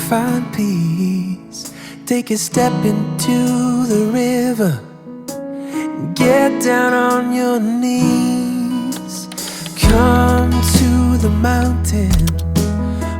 find peace. Take a step into the river. Get down on your knees. Come to the mountain.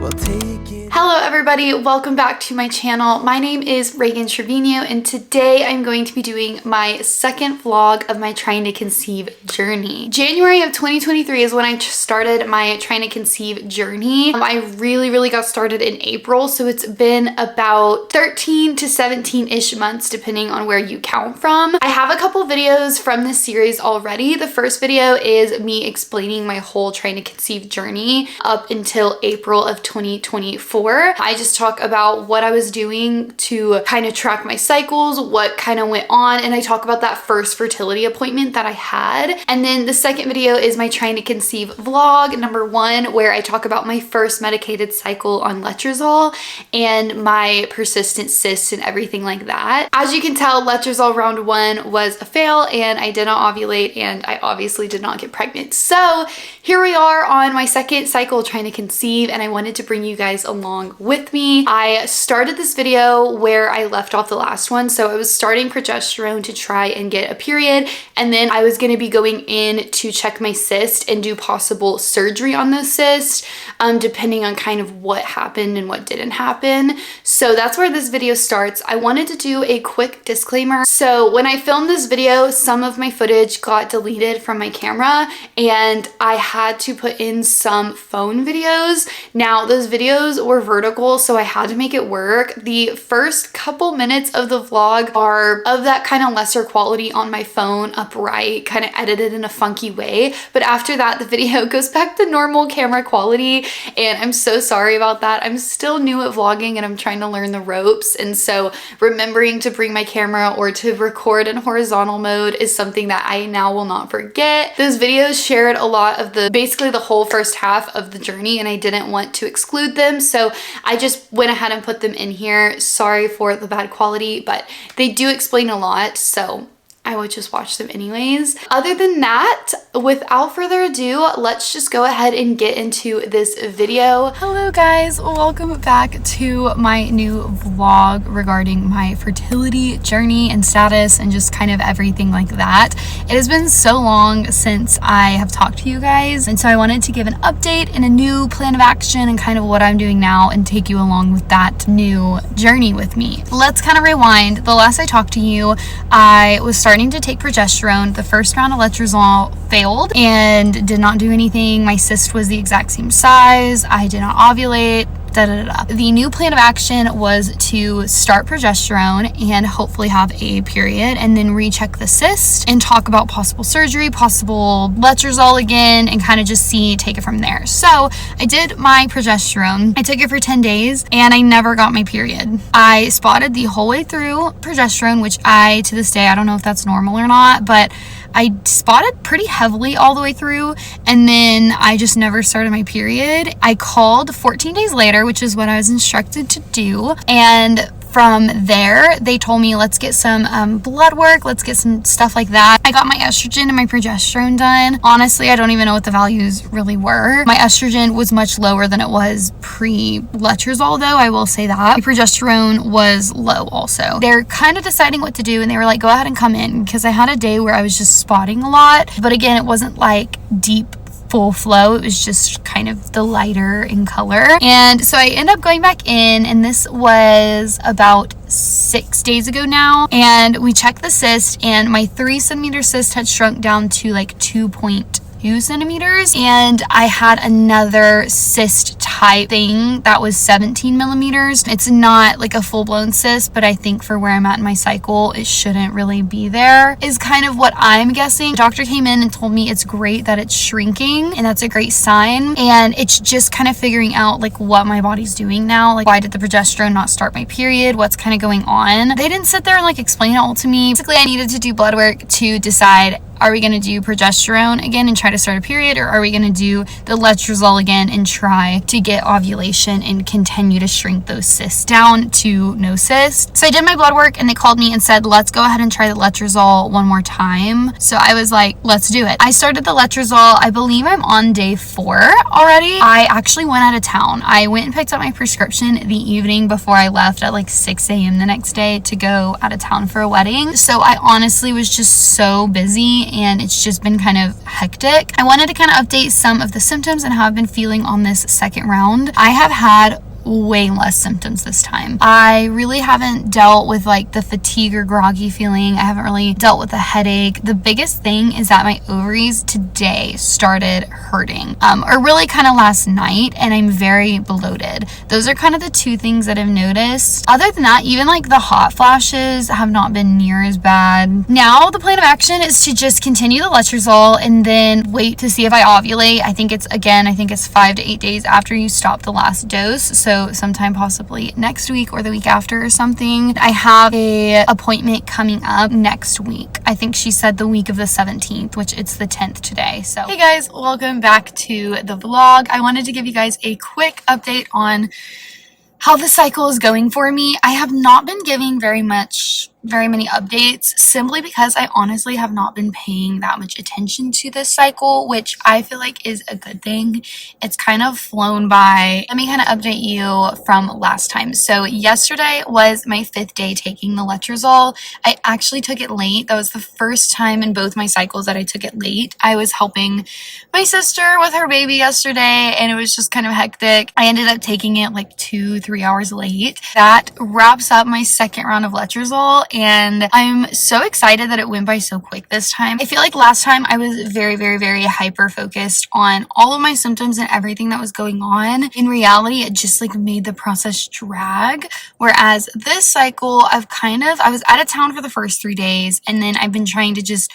We'll take it. Hello everybody, welcome back to my channel. My name is Reagan Trevino and today I'm going to be doing my second vlog of my trying to conceive journey. January of 2023 is when I started my trying to conceive journey. I really got started in April, so it's been about 13 to 17-ish months depending on where you count from. I have a couple videos from this series already. The first video is me explaining my whole trying to conceive journey up until April of 2024. I just talk about what I was doing to kind of track my cycles, what kind of went on, and I talk about that first fertility appointment that I had. And then the second video is my trying to conceive vlog number 1, where I talk about my first medicated cycle on Letrozole and my persistent cysts and everything like that. As you can tell, Letrozole round 1 was a fail and I did not ovulate and I obviously did not get pregnant. So here we are on my second cycle trying to conceive, and I wanted to bring you guys along with me. I started this video where I left off the last one. So I was starting progesterone to try and get a period, and then I was going to be going in to check my cyst and do possible surgery on those cysts, depending on kind of what happened and what didn't happen. So that's where this video starts. I wanted to do a quick disclaimer. So when I filmed this video, some of my footage got deleted from my camera and I had to put in some phone videos. Now those videos were vertical, so I had to make it work. The first couple minutes of the vlog are of that kind of lesser quality on my phone, upright, kind of edited in a funky way. But after that, the video goes back to normal camera quality, and I'm so sorry about that. I'm still new at vlogging and I'm trying to learn the ropes, and so remembering to bring my camera or to record in horizontal mode is something that I now will not forget. Those videos shared a lot of basically the whole first half of the journey, and I didn't want to exclude them, so I just went ahead and put them in here. Sorry for the bad quality, but they do explain a lot, so I would just watch them anyways. Other than that, without further ado, let's just go ahead and get into this video. Hello guys, welcome back to my new vlog regarding my fertility journey and status and just kind of everything like that. It has been so long since I have talked to you guys, and so I wanted to give an update and a new plan of action and kind of what I'm doing now and take you along with that new journey with me. Let's kind of rewind. The last I talked to you, I was starting to take progesterone. The first round of Letrozole failed and did not do anything. My cyst was the exact same size. I did not ovulate. The new plan of action was to start progesterone and hopefully have a period, and then recheck the cyst and talk about possible surgery, possible Letrozole again, and kind of just take it from there. So I did my progesterone. I took it for 10 days and I never got my period. I spotted the whole way through progesterone, which to this day, I don't know if that's normal or not, but I spotted pretty heavily all the way through, and then I just never started my period. I called 14 days later, which is what I was instructed to do, and from there, they told me, let's get some blood work, let's get some stuff like that. I got my estrogen and my progesterone done. Honestly, I don't even know what the values really were. My estrogen was much lower than it was pre-Letrozole, though, I will say that. My progesterone was low also. They're kind of deciding what to do, and they were like, go ahead and come in, because I had a day where I was just spotting a lot. But again, it wasn't like deep full flow, it was just kind of the lighter in color. And so I ended up going back in, and this was about 6 days ago now, and we checked the cyst, and my 3-centimeter cyst had shrunk down to like 2.2 centimeters, and I had another cyst type thing that was 17 millimeters. It's not like a full-blown cyst, but I think for where I'm at in my cycle, it shouldn't really be there, is kind of what I'm guessing. The doctor came in and told me it's great that it's shrinking, and that's a great sign, and it's just kind of figuring out like what my body's doing now. Like, why did the progesterone not start my period? What's kind of going on? They didn't sit there and like explain it all to me. Basically, I needed to do blood work to decide, are we going to do progesterone again and try to start a period, or are we going to do the letrozole again and try to get ovulation and continue to shrink those cysts down to no cysts? So I did my blood work and they called me and said, let's go ahead and try the letrozole one more time. So I was like, let's do it. I started the letrozole. I believe I'm on day 4 already. I actually went out of town. I went and picked up my prescription the evening before I left at like 6 a.m. the next day to go out of town for a wedding. So I honestly was just so busy and it's just been kind of hectic. I wanted to kind of update some of the symptoms and how I've been feeling on this second round. I have had way less symptoms this time. I really haven't dealt with like the fatigue or groggy feeling. I haven't really dealt with a headache. The biggest thing is that my ovaries today started hurting, or really kind of last night, and I'm very bloated. Those are kind of the two things that I've noticed. Other than that, even like the hot flashes have not been near as bad. Now the plan of action is to just continue the letrozole and then wait to see if I ovulate. I think it's 5 to 8 days after you stop the last dose. So sometime possibly next week or the week after or something. I have a appointment coming up next week. I think she said the week of the 17th, which it's the 10th today. So hey guys, welcome back to the vlog. I wanted to give you guys a quick update on how the cycle is going for me. I have not been giving very many updates simply because I honestly have not been paying that much attention to this cycle, which I feel like is a good thing. It's kind of flown by. Let me kind of update you from last time. So yesterday was my 5th day taking the letrozole. I actually took it late. That was the first time in both my cycles that I took it late. I was helping my sister with her baby yesterday and it was just kind of hectic. I ended up taking it like 2-3 hours late. That wraps up my second round of letrozole. And I'm so excited that it went by so quick this time. I feel like last time I was very hyper focused on all of my symptoms and everything that was going on. In reality, it just like made the process drag. Whereas this cycle, I was out of town for the first 3 days and then I've been trying to just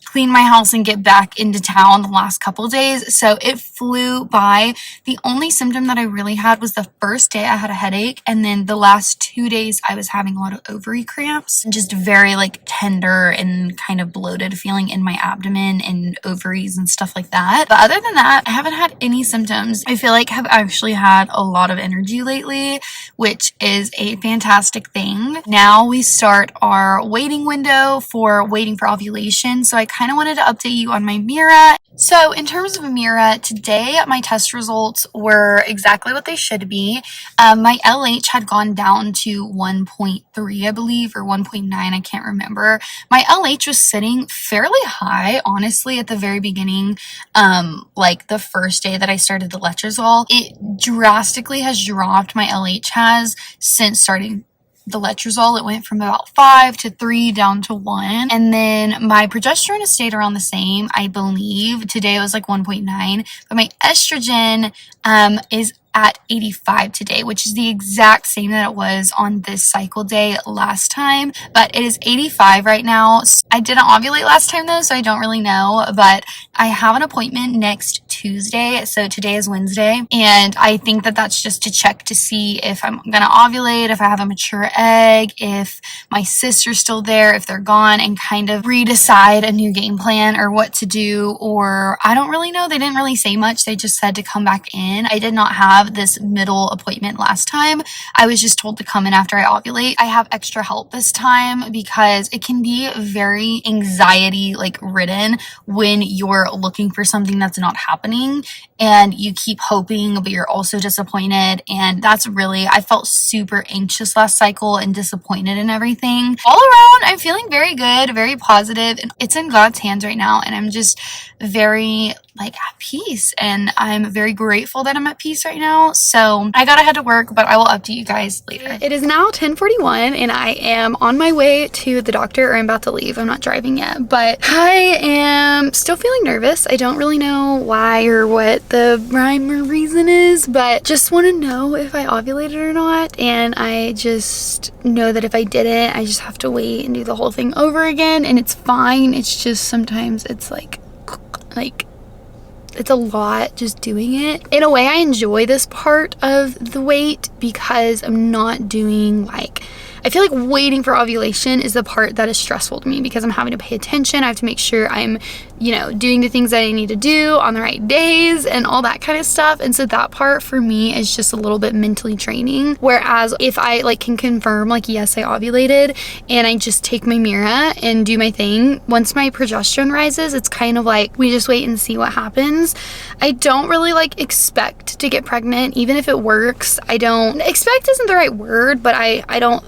clean my house and get back into town the last couple days. So it flew by. The only symptom that I really had was the first day I had a headache. And then the last 2 days I was having a lot of ovary cramps and just very like tender and kind of bloated feeling in my abdomen and ovaries and stuff like that. But other than that, I haven't had any symptoms. I feel like I've actually had a lot of energy lately, which is a fantastic thing. Now we start our waiting window for waiting for ovulation. So I kind of wanted to update you on my Mira. So in terms of Mira, today my test results were exactly what they should be. My LH had gone down to 1.3, I believe, or 1.9, I can't remember. My LH was sitting fairly high, honestly, at the very beginning, like the first day that I started the letrozole. It drastically has dropped, my LH has, since starting the letrozole. It went from about 5 to 3 down to 1. And then my progesterone has stayed around the same, I believe. Today it was like 1.9. But my estrogen is at 85 today, which is the exact same that it was on this cycle day last time, but it is 85 right now. I didn't ovulate last time though, so I don't really know, but I have an appointment next Tuesday, so today is Wednesday, and I think that that's just to check to see if I'm gonna ovulate, if I have a mature egg, if my cysts are still there, if they're gone, and kind of redecide a new game plan or what to do, or I don't really know. They didn't really say much. They just said to come back in. I did not have this middle appointment last time. I was just told to come in after I ovulate. I have extra help this time because it can be very anxiety like ridden when you're looking for something that's not happening and you keep hoping but you're also disappointed, and that's really, I felt super anxious last cycle and disappointed in everything. All around, I'm feeling very good, very positive, and it's in God's hands right now, and I'm just very like at peace, and I'm very grateful that I'm at peace right now. So I gotta head to work, but I will update you guys later. It is now 10:41 and I am on my way to the doctor, or I'm about to leave. I'm not driving yet, but I am still feeling nervous. I don't really know why or what the rhyme or reason is, but just want to know if I ovulated or not. And I just know that if I didn't, I just have to wait and do the whole thing over again, and it's fine. It's just sometimes it's like it's a lot just doing it. In a way, I enjoy this part of the wait because I'm not doing like I feel like waiting for ovulation is the part that is stressful to me because I'm having to pay attention. I have to make sure I'm, you know, doing the things that I need to do on the right days and all that kind of stuff. And so that part for me is just a little bit mentally draining. Whereas if I like can confirm like, yes, I ovulated, and I just take my Mira and do my thing, once my progesterone rises, it's kind of like we just wait and see what happens. I don't really like expect to get pregnant, even if it works. I don't expect isn't the right word, but I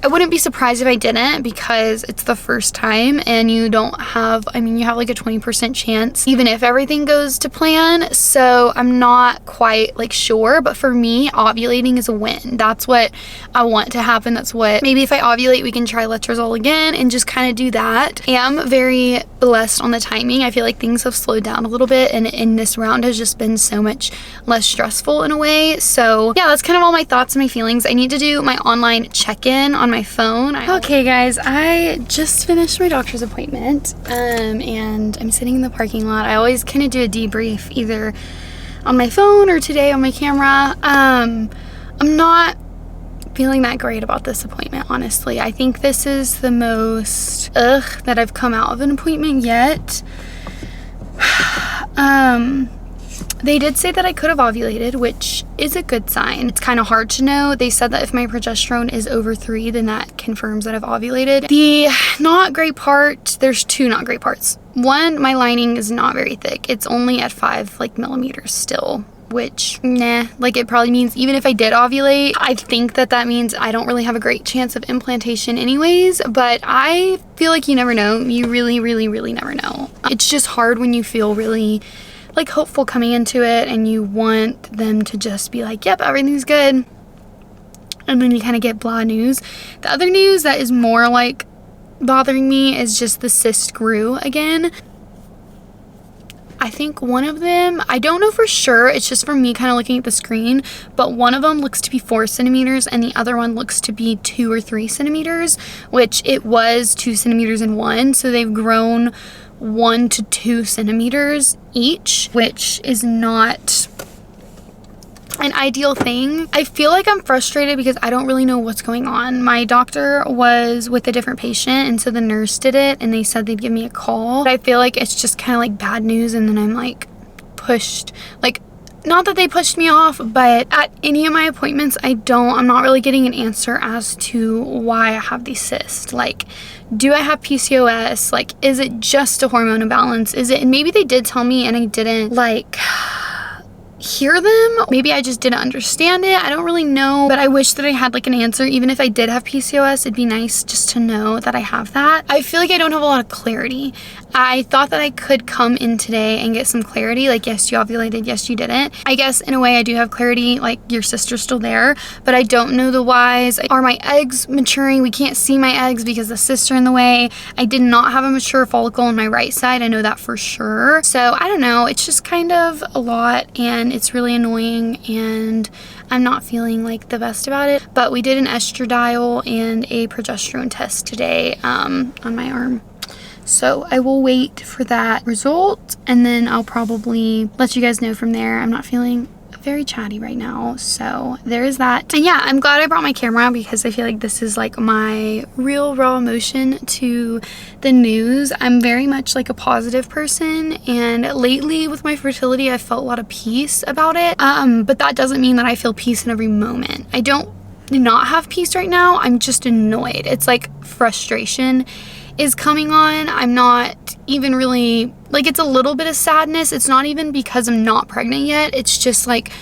wouldn't be surprised if I didn't, because it's the first time and you don't have, I mean, you have like a 20% chance even if everything goes to plan. So I'm not quite like sure, but for me, ovulating is a win. That's what I want to happen. That's what, maybe if I ovulate, we can try Letrozole again and just kind of do that. I am very blessed on the timing. I feel like things have slowed down a little bit, and in this round has just been so much less stressful in a way. So yeah, that's kind of all my thoughts and my feelings. I need to do my online check-in on my phone. Okay guys, I just finished my doctor's appointment and I'm sitting in the parking lot. I always kind of do a debrief either on my phone or today on my camera. I'm not feeling that great about this appointment, honestly. I think this is the most that I've come out of an appointment yet. They did say that I could have ovulated, which is a good sign. It's kind of hard to know. They said that if my progesterone is over 3, then that confirms that I've ovulated. The not great part, there's 2 not great parts. One, my lining is not very thick. It's only at 5 like millimeters still, which nah, like it probably means even if I did ovulate, I think that that means I don't really have a great chance of implantation anyways. But I feel like you never know. You really, really, really never know. It's just hard when you feel really like hopeful coming into it and you want them to just be like, yep, everything's good, and then you kind of get blah news. The other news that is more like bothering me is just the cyst grew again. I think one of them, I don't know for sure, it's just from me kind of looking at the screen, but one of them looks to be 4 centimeters and the other one looks to be 2 or 3 centimeters, which it was 2 centimeters in one. So they've grown 1 to 2 centimeters each, which is not an ideal thing. I feel like I'm frustrated because I don't really know what's going on. My doctor was with a different patient, and so the nurse did it and they said they'd give me a call. But I feel like it's just kind of like bad news, and then I'm like pushed, like, not that they pushed me off, but at any of my appointments, I'm not really getting an answer as to why I have these cysts. Like, do I have PCOS? Like, is it just a hormone imbalance? Is it, and maybe they did tell me and I didn't like hear them. Maybe I just didn't understand it. I don't really know, but I wish that I had like an answer. Even if I did have PCOS, it'd be nice just to know that I have that. I feel like I don't have a lot of clarity. I thought that I could come in today and get some clarity, like, yes, you ovulated, yes, you didn't. I guess in a way I do have clarity, like your sister's still there, but I don't know the whys. Are my eggs maturing? We can't see my eggs because the cysts are in the way. I did not have a mature follicle on my right side. I know that for sure. So I don't know. It's just kind of a lot, and it's really annoying, and I'm not feeling like the best about it. But we did an estradiol and a progesterone test today on my arm. So I will wait for that result, and then I'll probably let you guys know from there. I'm not feeling very chatty right now, so there is that. And yeah, I'm glad I brought my camera because I feel like this is like my real raw emotion to the news. I'm very much like a positive person, and lately with my fertility I felt a lot of peace about it, but that doesn't mean that I feel peace in every moment. I don't not have peace right now. I'm just annoyed. It's like frustration is coming on. I'm not even really, like, it's a little bit of sadness. It's not even because I'm not pregnant yet. It's just like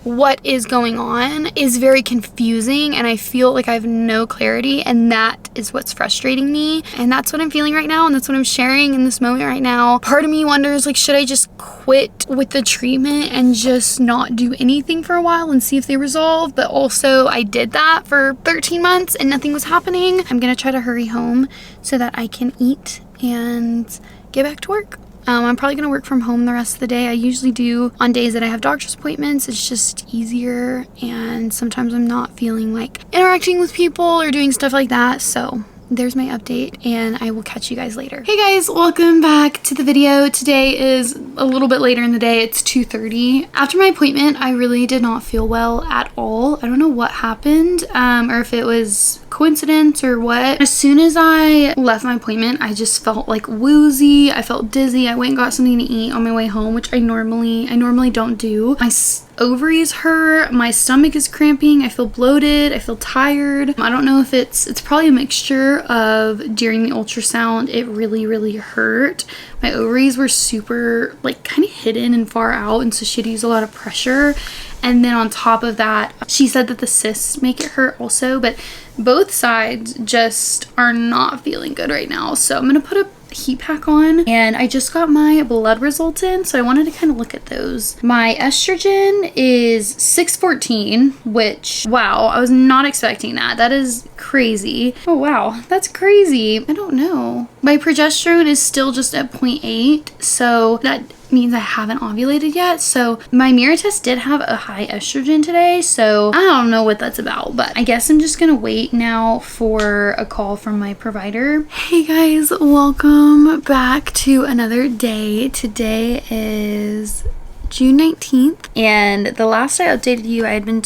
what is going on is very confusing, and I feel like I have no clarity, and that is what's frustrating me, and that's what I'm feeling right now, and that's what I'm sharing in this moment right now. Part of me wonders, like, should I just quit with the treatment and just not do anything for a while and see if they resolve? But also I did that for 13 months and nothing was happening. I'm gonna try to hurry home so that I can eat and get back to work. I'm probably gonna work from home the rest of the day. I usually do on days that I have doctor's appointments. It's just easier, and sometimes I'm not feeling like interacting with people or doing stuff like that. So there's my update, and I will catch you guys later. Hey guys, welcome back to the video. Today is a little bit later in the day. It's 2:30. After my appointment, I really did not feel well at all. I don't know what happened, or if it was coincidence or what. As soon as I left my appointment, I just felt like woozy. I felt dizzy. I went and got something to eat on my way home, which I normally don't do. My ovaries hurt, my stomach is cramping, I feel bloated, I feel tired. I don't know if it's probably a mixture of during the ultrasound it really hurt. My ovaries were super like kind of hidden and far out, and so she had to use a lot of pressure. And then on top of that, she said that the cysts make it hurt also, but both sides just are not feeling good right now. So I'm gonna put a heat pack on, and I just got my blood results in, so I wanted to kind of look at those. My estrogen is 614, which, wow, I was not expecting that. That is crazy. Oh wow, that's crazy. I don't know. My progesterone is still just at 0.8, so that means I haven't ovulated yet. So my Mira test did have a high estrogen today, so I don't know what that's about, but I guess I'm just gonna wait now for a call from my provider. Hey guys, welcome back to another day. Today is June 19th, and the last I updated you, I had been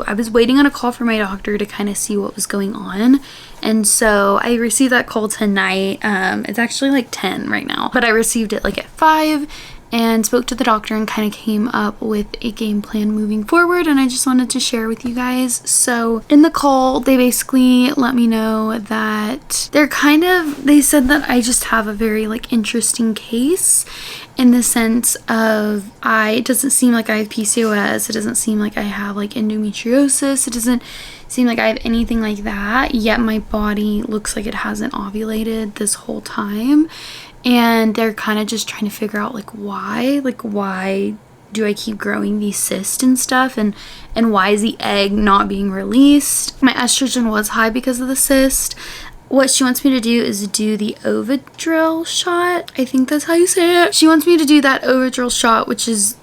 I was waiting on a call from my doctor to kind of see what was going on. And so I received that call tonight. It's actually like 10 right now, but I received it like at 5 and spoke to the doctor and kind of came up with a game plan moving forward, and I just wanted to share with you guys. So in the call, they basically let me know that they said that I just have a very like interesting case, in the sense of it doesn't seem like I have PCOS, it doesn't seem like I have like endometriosis, it doesn't seem like I have anything like that, yet my body looks like it hasn't ovulated this whole time. And they're kind of just trying to figure out like why do I keep growing these cysts and stuff, and why is the egg not being released. My estrogen was high because of the cyst. What she wants me to do is do the Ovidrel shot. I think that's how you say it. She wants me to do that Ovidrel shot, which is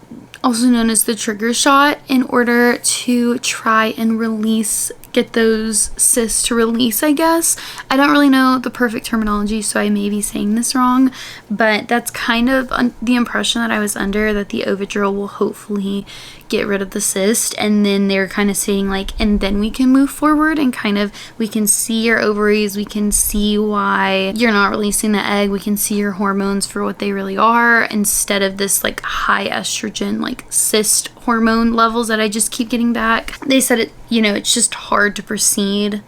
also known as the trigger shot, in order to try and get those cysts to release, I guess. I don't really know the perfect terminology, so I may be saying this wrong, but that's kind of the impression that I was under, that the Ovidrel will hopefully get rid of the cyst. And then they're kind of saying like, and then we can move forward and kind of, we can see your ovaries, we can see why you're not releasing the egg, we can see your hormones for what they really are, instead of this like high estrogen like cyst hormone levels that I just keep getting back. They said it's just hard to proceed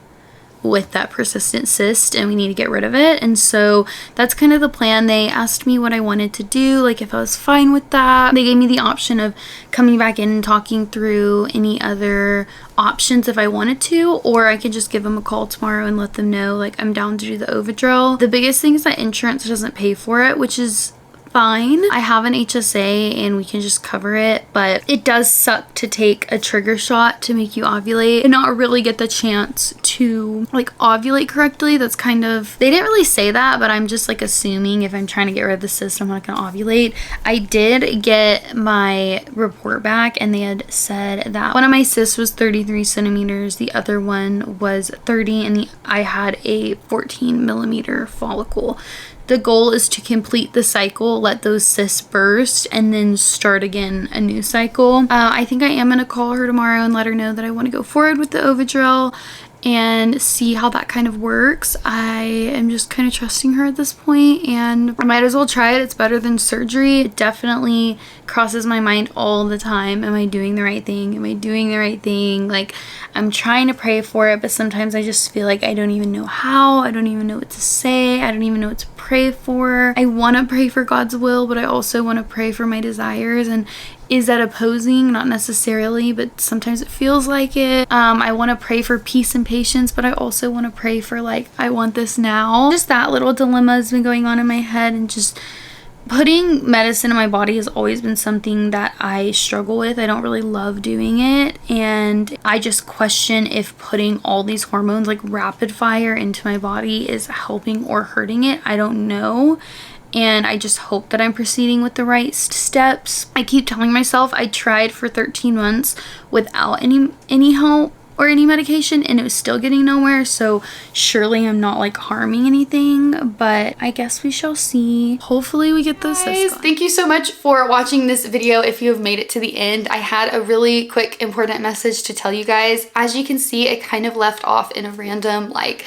with that persistent cyst, and we need to get rid of it. And so that's kind of the plan. They asked me what I wanted to do, like if I was fine with that. They gave me the option of coming back in and talking through any other options if I wanted to, or I could just give them a call tomorrow and let them know like I'm down to do the Ovidrel. The biggest thing is that insurance doesn't pay for it, which is fine. I have an HSA and we can just cover it, but it does suck to take a trigger shot to make you ovulate and not really get the chance to like ovulate correctly. That's kind of, they didn't really say that, but I'm just like assuming if I'm trying to get rid of the cyst, I'm not gonna ovulate. I did get my report back and they had said that one of my cysts was 33 centimeters, the other one was 30, and I had a 14 millimeter follicle. The goal is to complete the cycle, let those cysts burst, and then start again a new cycle. I think I am going to call her tomorrow and let her know that I want to go forward with the Ovidrel and see how that kind of works. I am just kind of trusting her at this point, and I might as well try it. It's better than surgery. It definitely crosses my mind all the time. Am I doing the right thing? Am I doing the right thing? Like, I'm trying to pray for it, but sometimes I just feel like I don't even know how. I don't even know what to say. I don't even know what to pray for. I want to pray for God's will, but I also want to pray for my desires. And is that opposing? Not necessarily, but sometimes it feels like it. I want to pray for peace and patience, but I also want to pray for like, I want this now. Just that little dilemma has been going on in my head, and just putting medicine in my body has always been something that I struggle with. I don't really love doing it, and I just question if putting all these hormones like rapid fire into my body is helping or hurting it. I don't know. And I just hope that I'm proceeding with the right steps. I keep telling myself I tried for 13 months without any help, or any medication, and it was still getting nowhere, so surely I'm not like harming anything, but I guess we shall see. Hopefully we get this. Guys, thank you so much for watching this video. If you have made it to the end, I had a really quick important message to tell you guys. As you can see, it kind of left off in a random like,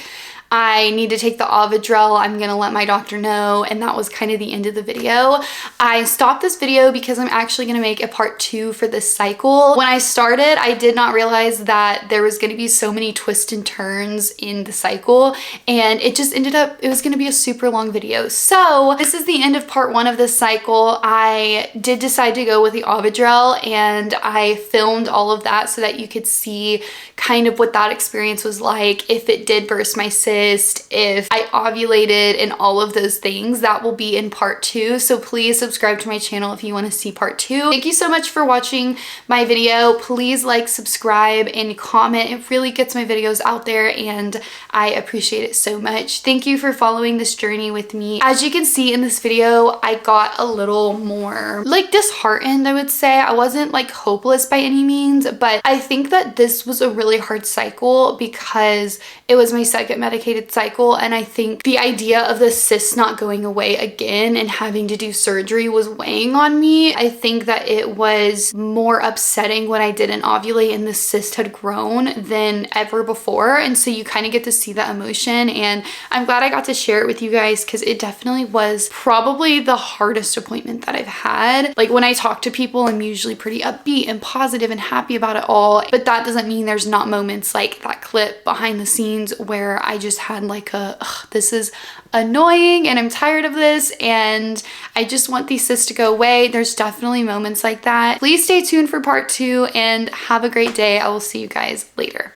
I need to take the Ovidrel, I'm gonna let my doctor know, and that was kind of the end of the video. I stopped this video because I'm actually gonna make a part 2 for this cycle. When I started, I did not realize that there was gonna be so many twists and turns in the cycle, and it just ended up, it was gonna be a super long video. So this is the end of part 1 of this cycle. I did decide to go with the Ovidrel, and I filmed all of that so that you could see kind of what that experience was like, if it did burst my cyst, if I ovulated, and all of those things. That will be in part 2, so please subscribe to my channel if you want to see part 2. Thank you so much for watching my video. Please like, subscribe, and comment. It really gets my videos out there, and I appreciate it so much. Thank you for following this journey with me. As you can see in this video, I got a little more like disheartened, I would say. I wasn't like hopeless by any means, but I think that this was a really hard cycle because it was my second medicated cycle, and I think the idea of the cyst not going away again and having to do surgery was weighing on me. I think that it was more upsetting when I didn't ovulate and the cyst had grown than ever before, and so you kind of get to see that emotion, and I'm glad I got to share it with you guys because it definitely was probably the hardest appointment that I've had. Like when I talk to people, I'm usually pretty upbeat and positive and happy about it all, but that doesn't mean there's not moments like that clip behind the scenes where I just had like a, this is annoying and I'm tired of this and I just want these cysts to go away. There's definitely moments like that. Please stay tuned for part 2 and have a great day. I will see you guys later.